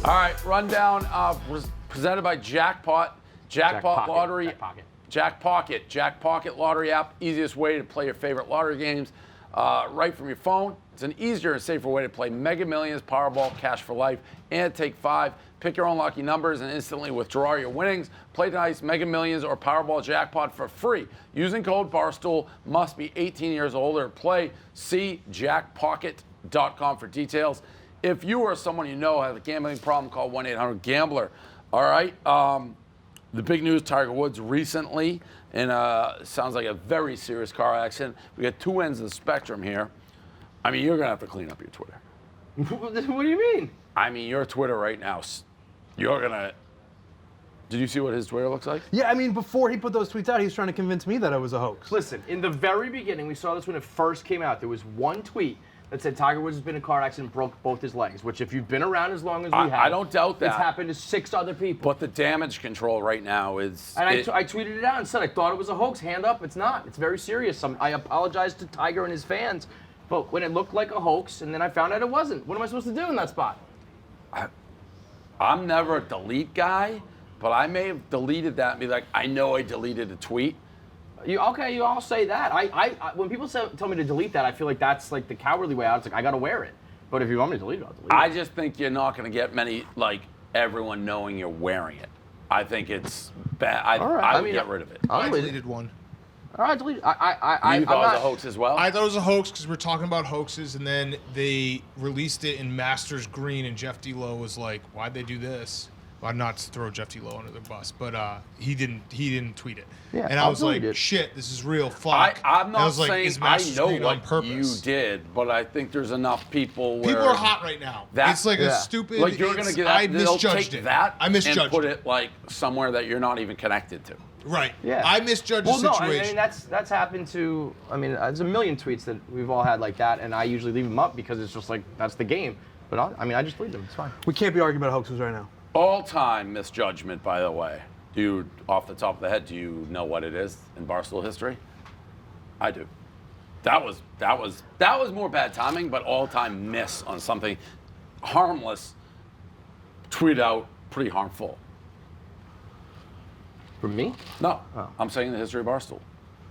All right, rundown presented by Jackpot. Jackpot Lottery. Jackpocket Lottery app. Easiest way to play your favorite lottery games right from your phone. It's an easier and safer way to play Mega Millions, Powerball, Cash for Life, and Take 5. Pick your own lucky numbers and instantly withdraw your winnings. Play tonight's Mega Millions or Powerball jackpot for free. Using code Barstool. Must be 18 years or older. Play. See jackpocket.com for details. If you or someone you know has a gambling problem, call 1-800-GAMBLER. All right. The big news, Tiger Woods recently, and sounds like a very serious car accident. We got two ends of the spectrum here. I mean, you're going to have to clean up your Twitter. What do you mean? I mean, your Twitter right now, you're going to... Did you see what his Twitter looks like? Yeah, I mean, before he put those tweets out, he was trying to convince me that it was a hoax. Listen, in the very beginning, we saw this when it first came out. There was one tweet that said Tiger Woods has been in a car accident and broke both his legs, which if you've been around as long as we have, I don't doubt that. It's happened to 6 other people. But the damage control right now is... And I tweeted it out and said I thought it was a hoax. Hand up, it's not. It's very serious. I apologize to Tiger and his fans, but when it looked like a hoax and then I found out it wasn't, what am I supposed to do in that spot? I'm never a delete guy, but I may have deleted that and be like, I know I deleted a tweet. You all say that. When people tell me to delete that, I feel like that's like the cowardly way out. It's like I gotta wear it. But if you want me to delete it, I'll delete it. I just think you're not gonna get many, like, everyone knowing you're wearing it. I think it's bad. I would get rid of it. I deleted one. All right, delete it. You thought it was a hoax as well? I thought it was a hoax because we're talking about hoaxes, and then they released it in Masters Green, and Jeff D'Lo was like, "Why'd they do this?" Well, not to throw Jeff D'Lo under the bus, but he didn't tweet it. Yeah, and I was like, "Shit, this is real." Fuck. I'm not like, saying is I Masters know Green on what purpose? you did, but I think there's enough people where... People are hot right now. It's like a stupid... Like, you're going to get I that, they'll misjudged take it. that I misjudged and put it, like, somewhere that you're not even connected to. Right. Yeah. I misjudged the situation. I mean, that's happened to, there's a million tweets that we've all had like that, and I usually leave them up because it's just like, that's the game. But I just leave them, it's fine. We can't be arguing about hoaxes right now. All-time misjudgment, by the way. Do you, off the top of the head, do you know what it is in Barstool history? I do. That was more bad timing, but all-time miss on something harmless, tweet out, pretty harmful. From me? No, Oh. I'm saying the history of Barstool.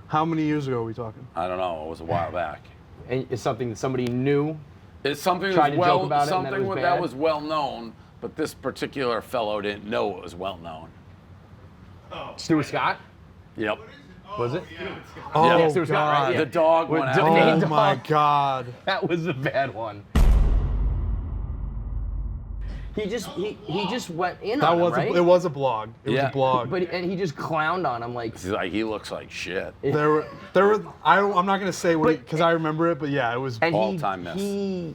How many years ago are we talking? I don't know. It was a while back. And it's something that somebody knew. It's something Tried that to joke about it and that it was bad? was well known, but this particular fellow didn't know it was well known. Stuart Scott? Yep. Was it? Oh, Yeah, Stuart Scott, right? God. Yeah. The dog went With out. Dwayne Oh, my Dog. God. That was a bad one. He just went in on him, right? It was a blog. It was Yeah. a blog. And he just clowned on him like. He's like, he looks like shit. There were. I'm not gonna say what because I remember it, but yeah, it was. And All-time mess. he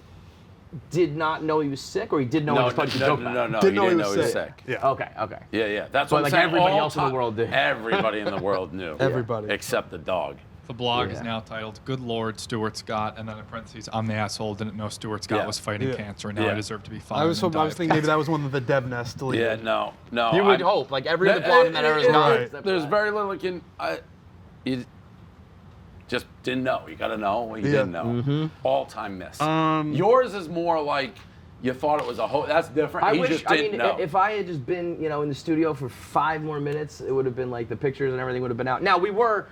did not know he was sick, or he did know he was starting to joke about it? No. Didn't He know didn't he know was he was sick. sick. Yeah. Okay. Yeah. That's But what like I'm saying. everybody All else in the time- world did. Everybody in the world knew. Everybody. Except the dog. The blog is Yeah. now titled "Good Lord, Stuart Scott," and then in parentheses, "I'm the asshole. Didn't know Stuart Scott Yeah. was fighting Yeah. cancer, and now Yeah. I deserve to be fined." I was thinking maybe that was one of the dev nests Yeah, deleted. no. You would hope, like every other blog in that era is gone. Right. except for There's that. very little you just didn't know. You got to know what you Yeah. didn't know. Mm-hmm. All-time miss. Yours is more like you thought it was a hoax. That's different. I He wish. just I didn't mean, know. if I had just been, in the studio for 5 more minutes, it would have been like the pictures and everything would have been out. Now we were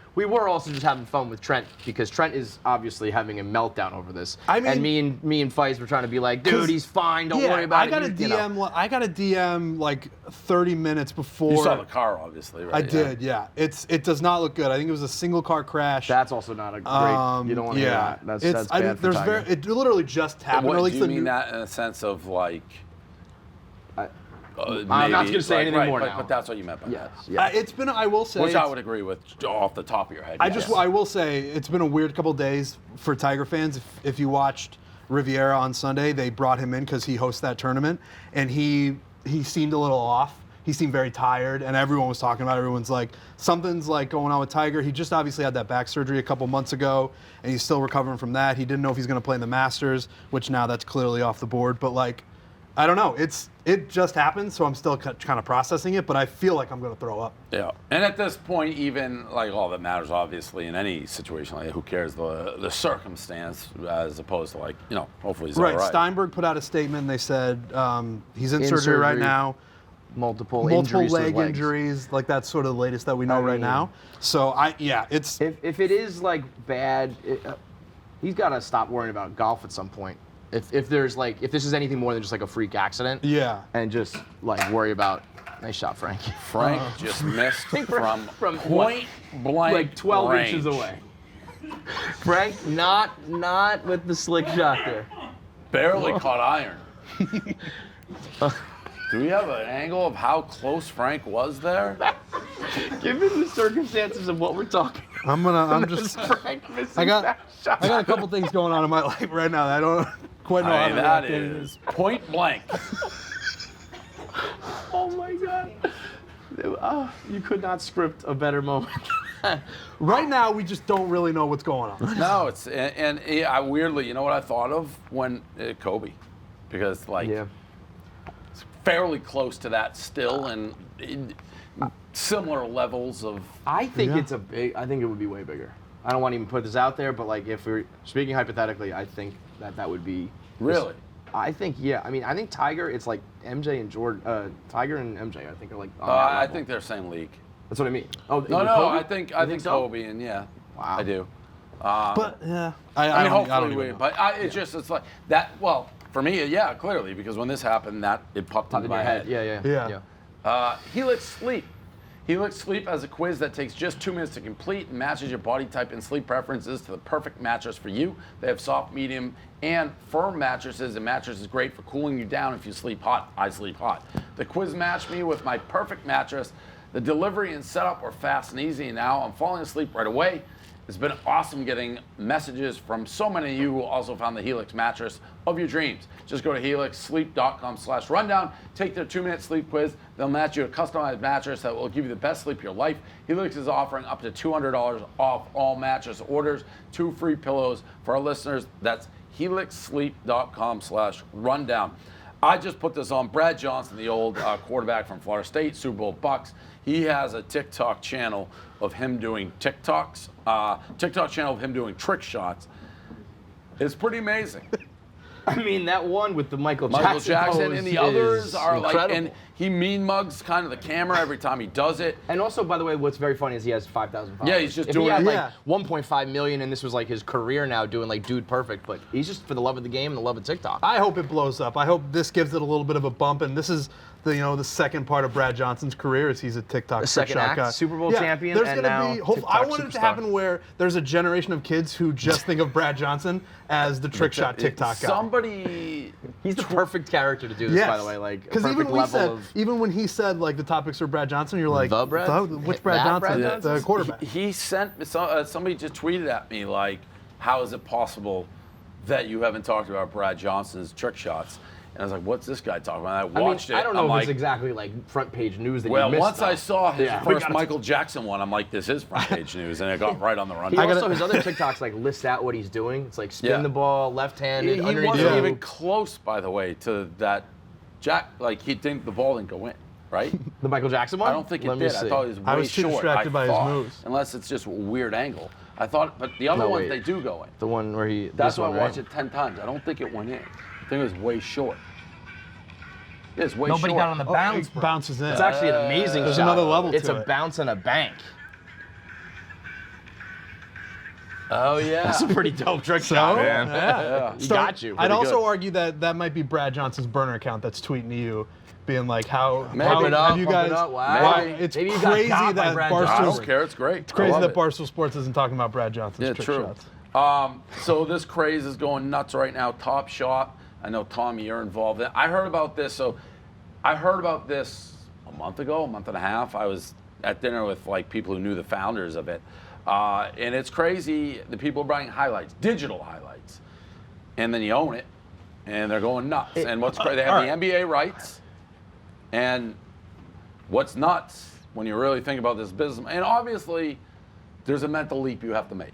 also just having fun with Trent because Trent is obviously having a meltdown over this. I mean- and me and Faiz were trying to be like, dude, he's fine. Don't worry about I got it. a DM. I got a DM like 30 minutes before. you saw the car, obviously, right? I did. Yeah. It does not look good. I think it was a single car crash. That's also not a great. You don't want to hear that. That's bad for Tiger. It literally just happened. What, or at least do you the mean new- that in a sense of like? I'm not maybe, gonna say like, anything right, more but, now. But that's what you meant by Yes. that. Yeah. It's been. I will say. Which I it's- would agree with off the top of your head. I yes. I will say it's been a weird couple days for Tiger fans. If you watched Riviera on Sunday, they brought him in because he hosts that tournament, and he seemed a little off. He seemed very tired, and everyone was talking about it. Everyone's like, something's like going on with Tiger. He just obviously had that back surgery a couple months ago, and he's still recovering from that. He didn't know if he's going to play in the Masters, which now that's clearly off the board. But like, I don't know. It just happened, so I'm still kind of processing it, but I feel like I'm going to throw up. Yeah, and at this point, even like all that matters, obviously, in any situation, like who cares the circumstance, as opposed to like hopefully he's all right. Steinberg put out a statement. And they said he's in surgery right now. Multiple injuries to his leg legs. injuries. Like that's sort of the latest that we know right now. So it's if it is like bad, he's got to stop worrying about golf at some point. If there's like if this is anything more than just like a freak accident, and just like worry about. Nice shot, Frank. Frank just missed from point blank, like 12 range. inches away. Frank, not with the slick shot there. Barely caught iron. Do we have an angle of how close Frank was there? Given the circumstances of what we're talking about. I'm just. Frank missing I got that shot. a couple things going on in my life right now that I don't quite know how to That react to. is point blank. Oh my God. You could not script a better moment. Right now, we just don't really know what's going on. No, it's and I weirdly, you know what I thought of when Kobe, because like it's fairly close to that still, and similar levels of. I think it's a big. I think it would be way bigger. I don't want to even put this out there, but like if we're speaking hypothetically, I think that would be. Really? I think I mean I think Tiger. It's like MJ and Jordan. Tiger and MJ. I think are like. On that I level. think they're same league. That's what I mean. Oh No, Kobe? I think so? Kobe, and Wow. I do. But yeah, I mean, don't hopefully even we. know. But it's like that. Well, for me, yeah, clearly, because when this happened, it popped into in my your head. head. Yeah. Helix Sleep. Helix Sleep has a quiz that takes just 2 minutes to complete and matches your body type and sleep preferences to the perfect mattress for you. They have soft, medium, and firm mattresses. The mattress is great for cooling you down if you sleep hot. I sleep hot. The quiz matched me with my perfect mattress. The delivery and setup were fast and easy, and now I'm falling asleep right away. It's been awesome getting messages from so many of you who also found the Helix mattress of your dreams. Just go to helixsleep.com/rundown, take their 2-minute sleep quiz. They'll match you a customized mattress that will give you the best sleep of your life. Helix is offering up to $200 off all mattress orders, 2 free pillows for our listeners. That's helixsleep.com/rundown. I just put this on. Brad Johnson, the old quarterback from Florida State, Super Bowl Bucks. He has a TikTok channel of him doing TikToks. TikTok channel of him doing trick shots. It's pretty amazing. I mean, that one with the Michael Jackson pose and the others are incredible. like, and he mean mugs kind of the camera every time he does it. And also, by the way, what's very funny is he has 5,000 followers. Yeah, he's just if doing he had it. like 1.5 million and this was like his career now doing like Dude Perfect, but he's just for the love of the game and the love of TikTok. I hope it blows up. I hope this gives it a little bit of a bump, and this is the second part of Brad Johnson's career is he's a TikTok The trick second shot act, guy. Super Bowl champion, There's and gonna now be. TikTok I want it to superstar. happen where there's a generation of kids who just think of Brad Johnson as the trick shot TikTok guy. Somebody. He's the perfect character to do this, by the way. Like, because perfect level of. even when he said like the topics are Brad Johnson, you're like, Which Brad Johnson? Johnson? The quarterback. He sent somebody just tweeted at me like, "How is it possible that you haven't talked about Brad Johnson's trick shots?" And I was like, "What's this guy talking about?" And I watched it. I don't know I'm if like, it's exactly like front page news that well, you missed. once I though. saw his Yeah. first Michael Jackson one, I'm like, "This is front page news," and it got right on the He rundown. also his other TikToks like lists out what he's doing. It's like spin the ball, left-handed, He underneath wasn't the even hoop. close, by the way, to that Jack. Like the ball didn't go in, right? The Michael Jackson one. I don't think it Let me did. I see. thought it was way I was too short. distracted by his thought, moves. Unless it's just a weird angle. I thought, but the other No, ones wait. they do go in. The one where he. That's this why I one, watched right? it 10 times. I don't think it went in. I think it was way short. It's way Nobody short. got on the bounce. It bounces in. It's actually an amazing There's shot. another level It's to a it. bounce and a bank. Oh yeah. That's a pretty dope trick shot, man. Yeah. He got you. I'd Pretty also good. argue that might be Brad Johnson's burner account that's tweeting to you, being like, "How Maybe. how Pump it up, have you pump guys? it up. Wow. Why- Maybe. It's Maybe you got crazy got by that Brad I Johnson. don't Barstool. care. It's great. It's crazy I love that it. Barstool Sports isn't talking about Brad Johnson's Yeah, trick true. shots. So this craze is going nuts right now. Top Shot. I know, Tommy, you're involved. I heard about this. So I heard about this a month and a half. I was at dinner with like people who knew the founders of it. And it's crazy. The people are buying highlights, digital highlights. And then you own it. And they're going nuts. And what's crazy, they have the NBA rights. And what's nuts when you really think about this business, and obviously there's a mental leap you have to make.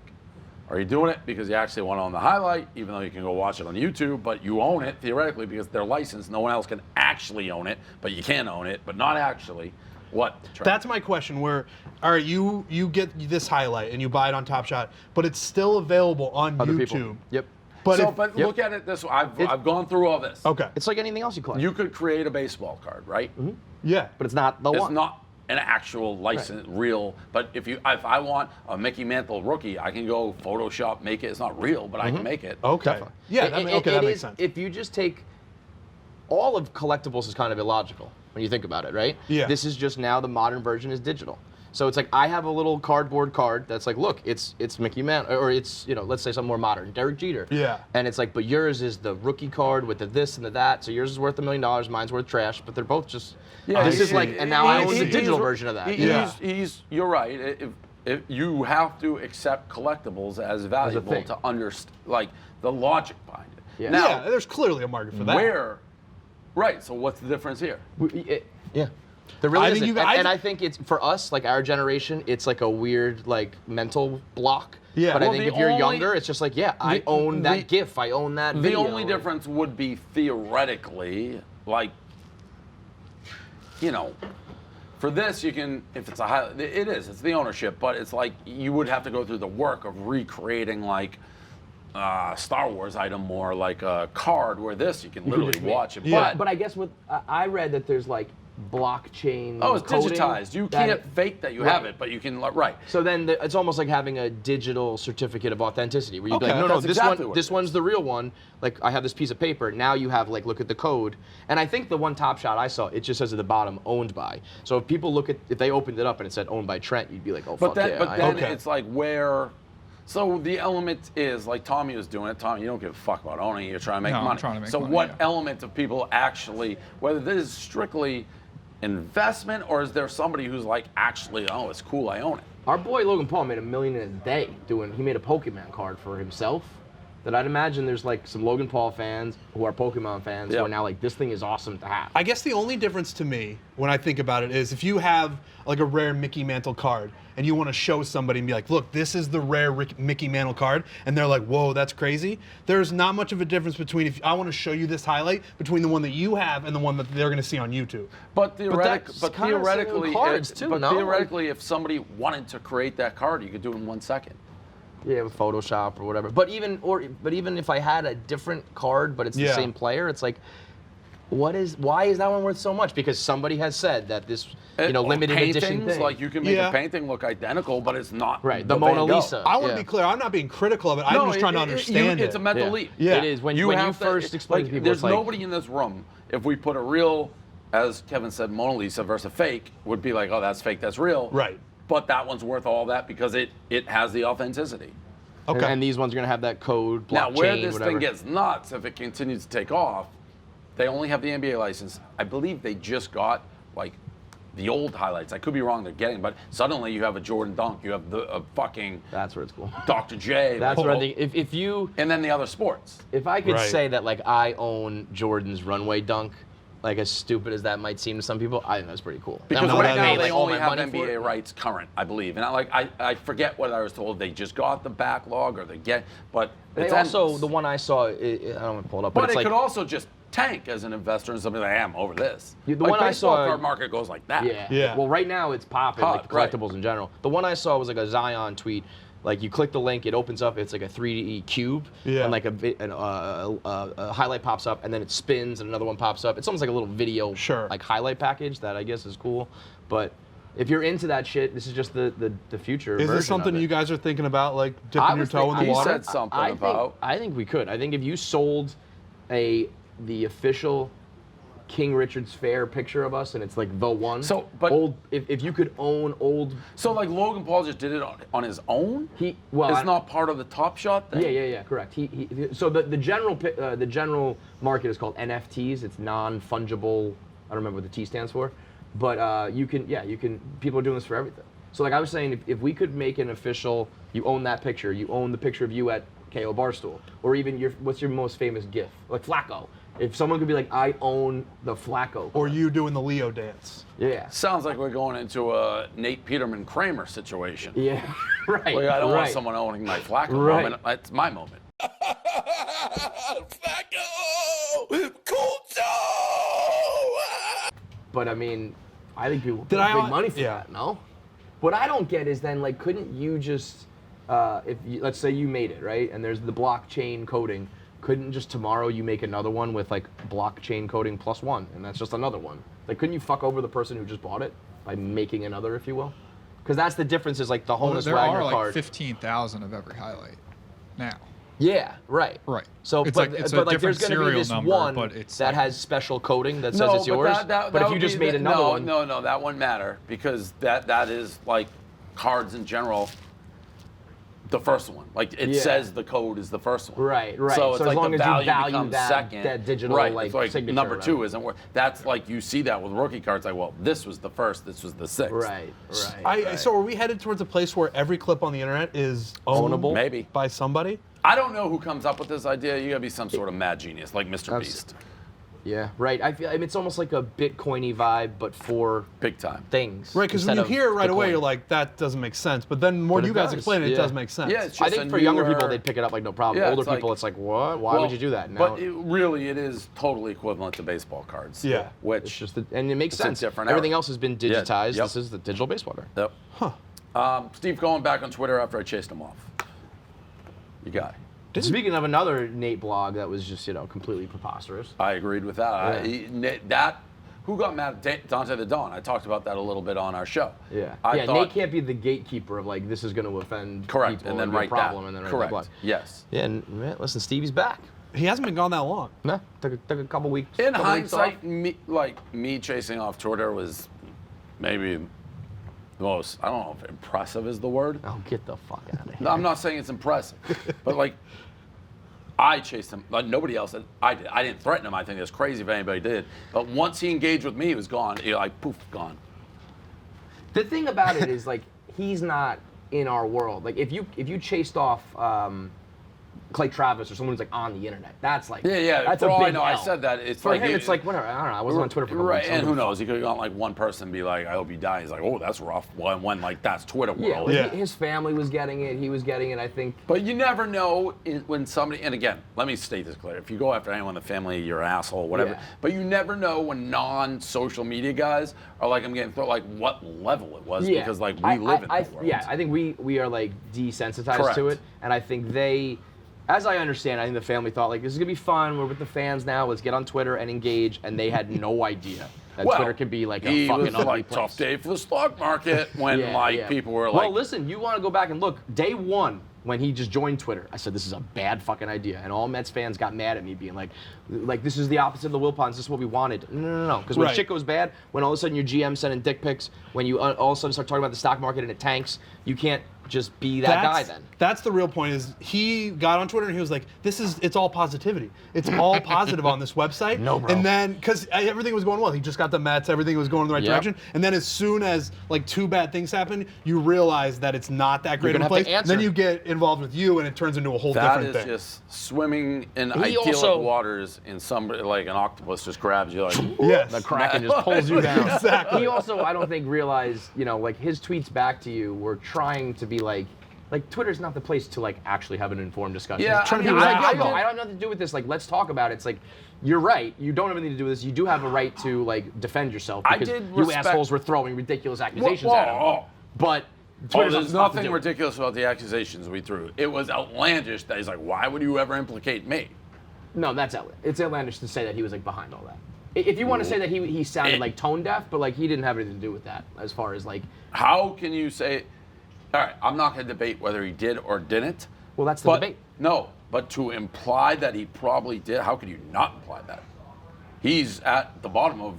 Are you doing it because you actually want to own the highlight, even though you can go watch it on YouTube, but you own it theoretically because they're licensed. No one else can actually own it, but you can own it, but not actually. What? Trent? That's my question. Where, all right, you get this highlight and you buy it on Top Shot, but it's still available on Other YouTube. people. Yep. But Look at it this way. I've gone through all this. Okay. It's like anything else you collect. You could create a baseball card, right? Yeah. but it's not the It's one. not an actual license, real. But if I want a Mickey Mantle rookie, I can go Photoshop, make it. It's not real, but I can make it. Okay. Definitely. Yeah. That makes is, sense. If you just take all of collectibles is kind of illogical when you think about it, right? Yeah. This is just now the modern version is digital. So it's like I have a little cardboard card that's like, look, it's Mickey Mantle, or it's, you know, let's say something more modern, Derek Jeter. Yeah. And it's like, but yours is the rookie card with the this and the that. So yours is worth $1 million, mine's worth trash, but they're both just. Yeah, this is like, and now I own the digital version of that. You're right. If you have to accept collectibles as valuable thing. to understand, like the logic behind it. Yeah. Now, Yeah, there's clearly a market for that. where? Right. So what's the difference here? Yeah. There really I think isn't. you guys- and I think it's, for us, like our generation, it's like a weird, like, mental block. Yeah. But Well, I think the if you're only- younger, it's just like, yeah, I own that GIF, I own that The video. only difference would be theoretically, like, you know, for this you can, if it's a highlight, it's the ownership, but it's like you would have to go through the work of recreating like Star Wars item or like a card, where this you can literally just make- watch it. Yeah. But I guess what I read that there's like blockchain. Oh, it's coding digitized. You that- can't fake that you have Right. it, but you can, right. So then it's almost like having a digital certificate of authenticity, where you'd be Okay, like, no, that's this exactly one, what this it one's the real one. Like I have this piece of paper. Now you have like, look at the code. And I think the one Top Shot I saw, it just says at the bottom, owned by. So if people look at, if they opened it up and it said owned by Trent, you'd be like, oh, fuck yeah. But then Okay. it's like where. So the element is like Tommy was doing it. Tommy, you don't give a fuck about owning it. You're trying to make No, I'm money. trying to make so money, what yeah. element of people actually, whether this is strictly investment or is there somebody who's like actually, oh, it's cool, I own it. Our boy Logan Paul made $1 million in a day he made a Pokemon card for himself. That I'd imagine there's like some Logan Paul fans who are Pokemon fans who Yeah. are now like, this thing is awesome to have. I guess the only difference to me when I think about it is if you have like a rare Mickey Mantle card and you want to show somebody and be like, look, this is the rare Mickey Mantle card, and they're like, whoa, that's crazy. There's not much of a difference between if I want to show you this highlight between the one that you have and the one that they're going to see on YouTube. But that's kinda theoretically, similar cards, too, but no? theoretically, if somebody wanted to create that card, you could do it in 1 second. Yeah, with Photoshop or whatever. But even if I had a different card, but it's the Yeah. same player, it's like, why is that one worth so much? Because somebody has said that this, Or limited edition paintings, thing. like you can make Yeah. a painting look identical, but it's not Right, the Van Mona Gogh. Lisa. I want to Yeah. be clear. I'm not being critical of it. I'm just trying to understand it. It's a mental Yeah. leap. Yeah. It is. When you have to- first explain to people, there's it's like, nobody in this room. If we put a real, as Kevin said, Mona Lisa versus a fake, would be like, oh, that's fake, that's real. Right. But that one's worth all that because it has the authenticity. Okay. and these ones are going to have that code, blockchain, Now, where this whatever. thing gets nuts, if it continues to take off, they only have the NBA license. I believe they just got like the old highlights. I could be wrong. They're getting, but suddenly you have a Jordan dunk. You have the fucking That's where it's cool. Dr. J. That's what I think. And then the other sports. If I could Right. say that, like, I own Jordan's runway dunk, like as stupid as that might seem to some people, I think that's pretty cool. Because I would right have now made, they like, all only my have money for NBA it. rights current, I believe. And I forget what I was told. They just got the backlog or they get, but They it's also, endless. the one I saw, I don't want to pull it up, but But it's it like, could also just tank as an investor and somebody like, I'm over this. The Like, one I baseball saw- card market goes like that. yeah. Yeah. Well, right now it's popping, Hot, like collectibles in general. The one I saw was like a Zion tweet. Like you click the link, it opens up. It's like a 3D cube, Yeah. and like a highlight pops up, and then it spins, and another one pops up. It's almost like a little video, Sure. like highlight package that I guess is cool. But if you're into that shit, this is just the future. Is version this something of it. you guys are thinking about, like I dipping your was toe in the thinking- He water? said something about. I think we could. I think if you sold the official King Richard's Fair picture of us, and it's like the one. So, but- old. If you could own old. So like Logan Paul just did it on his own? Well, It's not part of the Top Shot thing? Yeah, correct. So the general market is called NFTs. It's non-fungible. I don't remember what the T stands for, but you can. People are doing this for everything. So like I was saying, if we could make an official, you own that picture, you own the picture of you at KO Barstool, or even what's your most famous GIF? Like Flacco. If someone could be like, I own the Flacco. Or you doing the Leo dance. Yeah. Sounds like we're going into a Nate Peterman Kramer situation. Yeah. Right. Like, I don't right. want someone owning my Flacco Right. moment. It's my moment. Flacco! Cool Joe! But I mean, I think people Did pay I- big money for yeah. that, no? What I don't get is then, like, couldn't you just, if you, let's say you made it, right? And there's the blockchain coding. Couldn't just tomorrow you make another one with, like, blockchain coding +1, and that's just another one? Like, couldn't you fuck over the person who just bought it by making another, if you will? Because that's the difference is, like, the Honus There Wagner are like card. 15,000 of every highlight now. Yeah, right. Right. So, It's but, like- it's a but like, different there's going to be serial this number, one but it's that like- has special coding that says it's yours. But if you would just be made another one, No, that wouldn't matter because that is like cards in general. The first one, like it Yeah. says the code is the first one. Right, right. So it's So as like long the as you value value becomes that- second. that digital, right. like, It's like signature number or 2 whatever. isn't worth. That's like you see that with rookie cards. Like, well, this was the first. This was the sixth. right, right. So are we headed towards a place where every clip on the internet is Ownable? Maybe. by somebody? I don't know who comes up with this idea. You gotta be some sort of mad genius, like Mr. That's- Beast, Yeah, right. I mean, it's almost like a Bitcoiny vibe, but for big time. things. Right, because when instead you of hear it right the away, coin. you're like, that doesn't make sense. But then the more But it you guys does, explain it, yeah. it does make sense. Yeah, it's I just think a for younger people, newer- they'd pick it up like no problem. Yeah, Older it's people, like- it's like, what? Why Well, would you do that? Now, But it is totally equivalent to baseball cards. Yeah. Which it's just, and it makes It's a sense. different Everything era. else has been Yeah, digitized. yep. This is the digital baseball card. Yep. Steve going back on Twitter after I chased him off. You got it. Speaking of another Nate blog that was just, completely preposterous. I agreed with that. Who got mad at Dante the Don? I talked about that a little bit on our show. Yeah. I thought, Nate can't be the gatekeeper of like, this is going to offend correct, people and then be a write problem that. and then write correct. that blog. Yes. Yeah, and man, listen, Stevie's back. He hasn't been gone that long. No, took a couple weeks. In couple weeks hindsight, off. me chasing off Twitter was maybe the most, I don't know if impressive is the word. Oh, get the fuck out of here. No, I'm not saying it's impressive, but like, I chased him. Like nobody else did. I did. I didn't threaten him. I think it's crazy if anybody did. But once he engaged with me, he was gone. Like poof, gone. The thing about it is like he's not in our world. Like if you chased off Clay Travis or someone who's like on the internet, that's like Yeah. That's For a all big I know, I L. said that. It's For like him, it- it's like whatever. I don't know. I wasn't on Twitter for a couple Right, weeks. and I who don't knows? He could have gone like one person and be like, "I hope he dies." He's like, "Oh, that's rough." When like that's Twitter Yeah, world. like, Yeah. his family was getting it. He was getting it. I think. But you never know when somebody, and again, let me state this clear. If you go after anyone in the family, you're an asshole, whatever. Yeah. But you never know when non-social media guys are like, I'm getting through, like what level it was, because like we live in that world. Yeah, I think we are like desensitized Correct. to it, and I think they, as I understand, I think the family thought like this is gonna be fun. We're with the fans now. Let's get on Twitter and engage, and they had no idea that Well, Twitter could be like a he fucking was ugly like place. tough day for the stock market when people were like, well, listen, you want to go back and look. Day one, when he just joined Twitter, I said this is a bad fucking idea, and all Mets fans got mad at me, being like this is the opposite of the Wilpons. This is what we wanted. No. Because when Right. shit goes bad, when all of a sudden your GM sending dick pics, when you all of a sudden start talking about the stock market and it tanks, you can't just be that guy then. That's the real point. Is he got on Twitter and he was like, it's all positivity. It's all positive on this website. No, bro. And then because everything was going well, he just got the Mets. Everything was going in the right Yep. direction. And then as soon as like two bad things happen, you realize that it's not that great of gonna a have place. to And then answer. you get involved with you, and it turns into a whole that different is thing. just swimming in He idyllic also- waters in some, like an octopus just grabs you like, Yes. The Kraken just pulls you down. Exactly. He also, I don't think, realized, like his tweets back to you were trying to be like Twitter's not the place to like actually have an informed discussion. Yeah, Trying to be I rational. don't have nothing to do with this. Like, let's talk about it. It's like, you're right. You don't have anything to do with this. You do have a right to like defend yourself I because did you respect- assholes were throwing ridiculous accusations Whoa, at him. whoa. But Oh, Twitter's there's not supposed to nothing do it. ridiculous about the accusations we threw. It was outlandish that he's like, why would you ever implicate me? No, that's outlandish. It's outlandish to say that he was like behind all that. If you want to say that he sounded like tone deaf, but like he didn't have anything to do with that as far as like. How can you say, all right, I'm not going to debate whether he did or didn't. Well, that's the but, debate. No, but to imply that he probably did, how could you not imply that? He's at the bottom of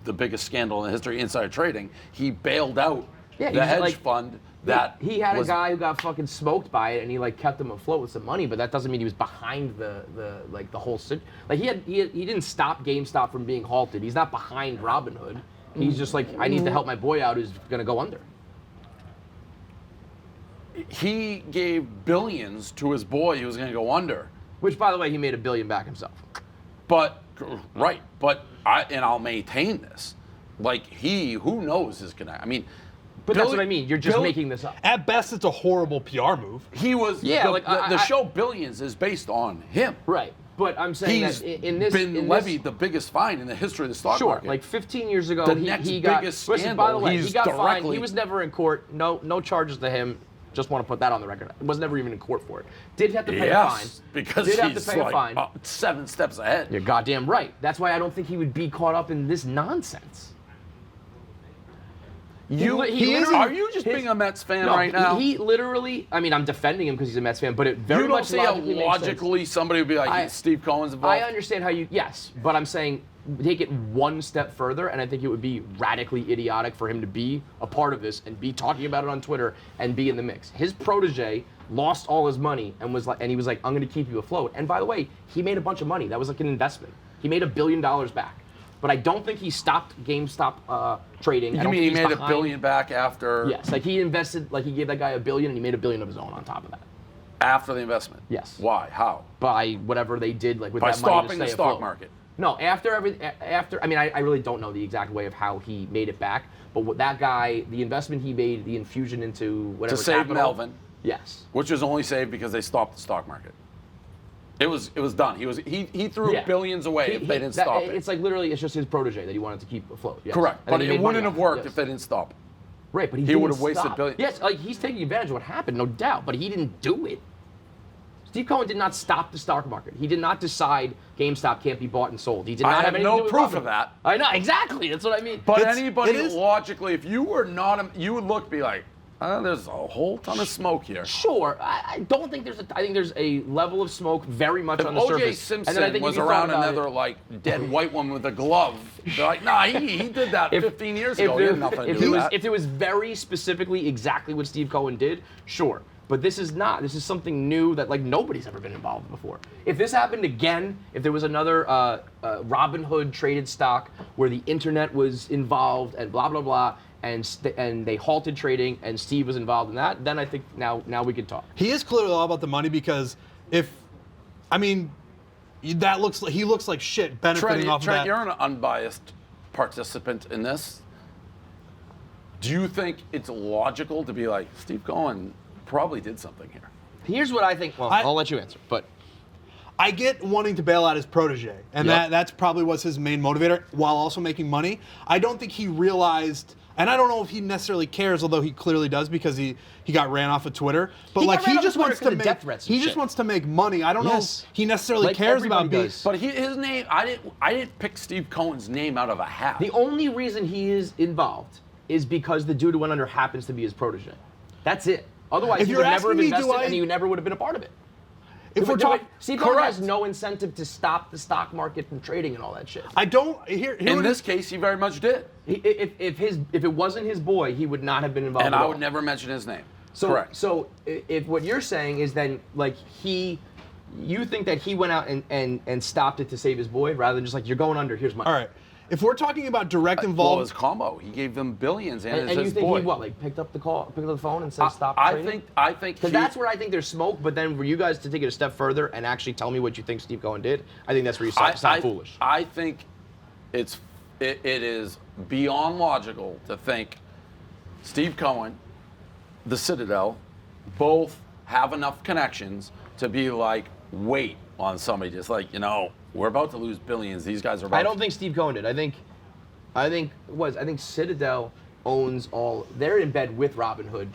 the biggest scandal in the history of insider trading. He bailed out Yeah, the he's hedge like- fund that he had was, a guy who got fucking smoked by it, and he like kept him afloat with some money. But that doesn't mean he was behind the whole like he didn't stop GameStop from being halted. He's not behind Robinhood. He's just like, I need to help my boy out who's gonna go under. He gave billions to his boy who was going to go under. Which, by the way, he made $1 billion back himself. But Right, but I'll maintain this. Like who knows is gonna. I mean, But that's what I mean. You're just making this up. At best, it's a horrible PR move. He was. Yeah, the show Billions is based on him. Right. But I'm saying He's that in this, been levied the biggest fine in the history of the stock market. Like 15 years ago, The he next got. biggest Listen, by the scandal, way, he he's got fined. directly- He was never in court. No charges to him. Just want to put that on the record. Was never even in court for it. Did have to pay a fine. because did have he's to pay a fine. 7 steps ahead. You're goddamn right. That's why I don't think he would be caught up in this nonsense. Are you just being a Mets fan right now? He literally. I mean, I'm defending him because he's a Mets fan, but it very you don't much see how logically makes sense. logically somebody would be like, Steve Cohen's involved? I understand how you. Yes, but I'm saying take it one step further, and I think it would be radically idiotic for him to be a part of this and be talking about it on Twitter and be in the mix. His protege lost all his money and he was like, "I'm going to keep you afloat." And by the way, he made a bunch of money. That was like an investment. He made $1 billion back. But I don't think he stopped GameStop trading. You mean he made $1 billion back after? Yes, like he invested, like he gave that guy $1 billion, and he made $1 billion of his own on top of that. After the investment? Yes. Why? How? By whatever they did, like with By that money to stopping stay the stock afloat. market? No, after. I mean, I really don't know the exact way of how he made it back. But what that guy, the investment he made, the infusion into whatever To save capital, Melvin. Yes. Which was only saved because they stopped the stock market. It was done. He threw billions away if they didn't stop it. It's like literally, it's just his protege that he wanted to keep afloat. Yes. Correct, And but he made it money wouldn't off have it, worked yes. if they didn't stop. Right, but He didn't would have wasted stop. billions. Yes, like he's taking advantage of what happened, no doubt, but he didn't do it. Steve Cohen did not stop the stock market. He did not decide GameStop can't be bought and sold. He did not I have anything no to do with proof Robin. of that. I know, exactly. That's what I mean. But It anybody is- logically, if you were not, you would be like, there's a whole ton of smoke here. Sure, I don't think I think there's a level of smoke very much If on the O.J. surface. And then I Simpson think was if you thought around about another it, like dead white woman with a glove, they're like, nah, he did that 15 years ago. He had nothing to do with that. If it was very specifically exactly what Steve Cohen did, sure. But this is not. This is something new that like nobody's ever been involved before. If this happened again, if there was another Robinhood traded stock where the internet was involved and blah blah blah, and they halted trading and Steve was involved in that, then I think now we can talk. He is clearly all about the money because he looks like shit benefiting off of Trent, that. you're an unbiased participant in this. Do you think it's logical to be like, Steve Cohen probably did something here? Here's what I think. Well, I'll let you answer, but. I get wanting to bail out his protege, and that's probably was his main motivator, while also making money. I don't think he realized, and I don't know if he necessarily cares, although he clearly does because he got ran off of Twitter. But He just wants to make money. I don't know if he necessarily Like cares about everybody being. does. But his name, I didn't pick Steve Cohen's name out of a hat. The only reason he is involved is because the dude who went under happens to be his protege. That's it. Otherwise, If he you're would never have asking me, invested, and he never would have been a part of it. If we're talking, Steve Cohen has no incentive to stop the stock market from trading and all that shit. I don't. Here In this case, he very much did. If it wasn't his boy, he would not have been involved. And at I all. would never mention his name. So, Correct. So if what you're saying is then like you think that he went out and stopped it to save his boy rather than just like, you're going under, here's money. all right. If we're talking about direct Well, involvement, his combo, he gave them billions, and, And it's you his think boy. he what, picked up the phone and said stop I trading? think Because that's where I think there's smoke, but then for you guys to take it a step further and actually tell me what you think Steve Cohen did, I think that's where you sound foolish. I think it is beyond logical to think Steve Cohen, the Citadel, both have enough connections to be like, wait on somebody, just like, we're about to lose billions. These guys are about I don't think Steve Cohen did. I think Citadel owns all. They're in bed with Robinhood.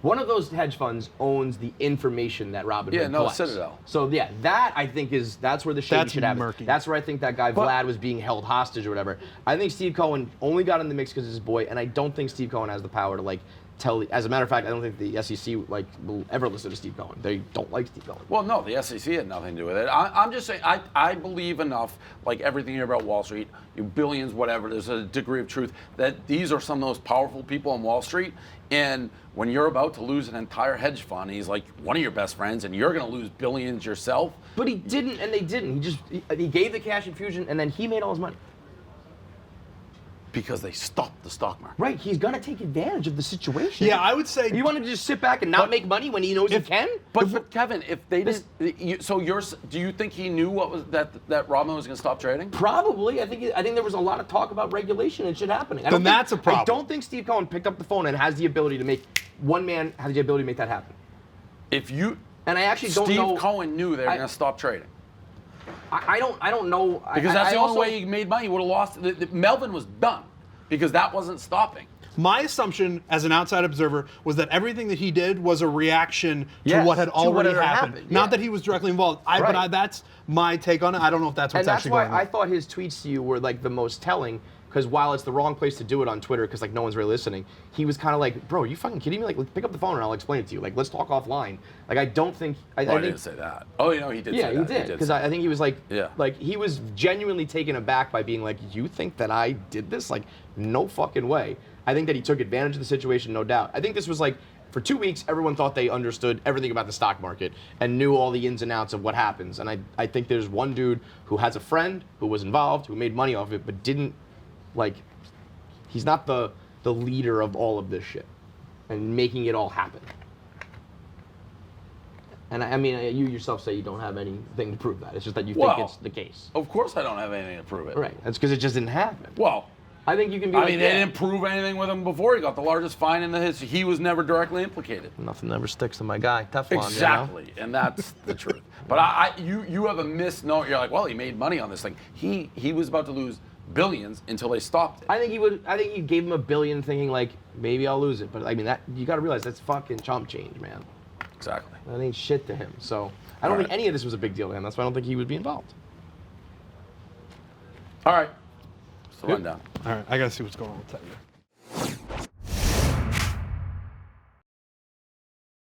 One of those hedge funds owns the information that Robinhood collects. Citadel. So yeah, that I think that's where the shady That's shit happens. murky. That's where I think that guy Vlad was being held hostage or whatever. I think Steve Cohen only got in the mix because of his boy, and I don't think Steve Cohen has the power to tell. As a matter of fact, I don't think the SEC will ever listen to Steve Cohen. They don't like Steve Cohen. Well, no, the SEC had nothing to do with it. I'm just saying, I believe enough, like everything here about Wall Street, billions, whatever, there's a degree of truth, that these are some of those powerful people on Wall Street. And when you're about to lose an entire hedge fund, he's like one of your best friends, and you're going to lose billions yourself. But he didn't, and they didn't. He gave the cash infusion, and then he made all his money. Because they stopped the stock market. Right, he's gonna take advantage of the situation. Yeah, I would say. You want to just sit back and not make money when he knows he can? But Kevin, if they did, do you think he knew what was that Robin was going to stop trading? Probably. I think there was a lot of talk about regulation and shit happening. Then that's a problem. I don't think Steve Cohen picked up the phone and has the ability to make that happen. And I actually don't know. Steve Cohen knew they were going to stop trading. I don't know. Because that's the only way he made money. He would have lost. Melvin was done because that wasn't stopping. My assumption as an outside observer was that everything that he did was a reaction to what had already happened. Yeah. Not that he was directly involved. But that's my take on it. I don't know if that's what's actually going on. And that's why I thought his tweets to you were like the most telling. Because while it's the wrong place to do it on Twitter, because like no one's really listening, he was kind of like, "Bro, are you fucking kidding me? Like, pick up the phone and I'll explain it to you. Like, let's talk offline." Like, I don't think. I didn't say that. Oh, he did. Yeah, say he that. did. Because I think he was like, Yeah. like he was genuinely taken aback by being like, "You think that I did this? Like, no fucking way." I think that he took advantage of the situation, no doubt. I think this was like, for 2 weeks, everyone thought they understood everything about the stock market and knew all the ins and outs of what happens. And I think there's one dude who has a friend who was involved, who made money off of it, but didn't like. He's not the leader of all of this shit and making it all happen. And I mean, you yourself say you don't have anything to prove that. It's just that you think it's the case. Of course I don't have anything to prove it. Right. That's because it just didn't happen. Well, I think you can be they didn't prove anything with him before. He got the largest fine in the history. He was never directly implicated. Nothing ever sticks to my guy. Teflon, Exactly, you know? and that's the truth. But you have a misnomer. You're like, well, he made money on this thing. He was about to lose billions until they stopped it. I think you gave him $1 billion thinking like, maybe I'll lose it. But I mean, that you got to realize that's fucking chump change, man. Exactly. That ain't shit to him. So I don't think any of this was a big deal to him. That's why I don't think he would be involved. All right. So rundown. All right, I got to see what's going on with Tiger.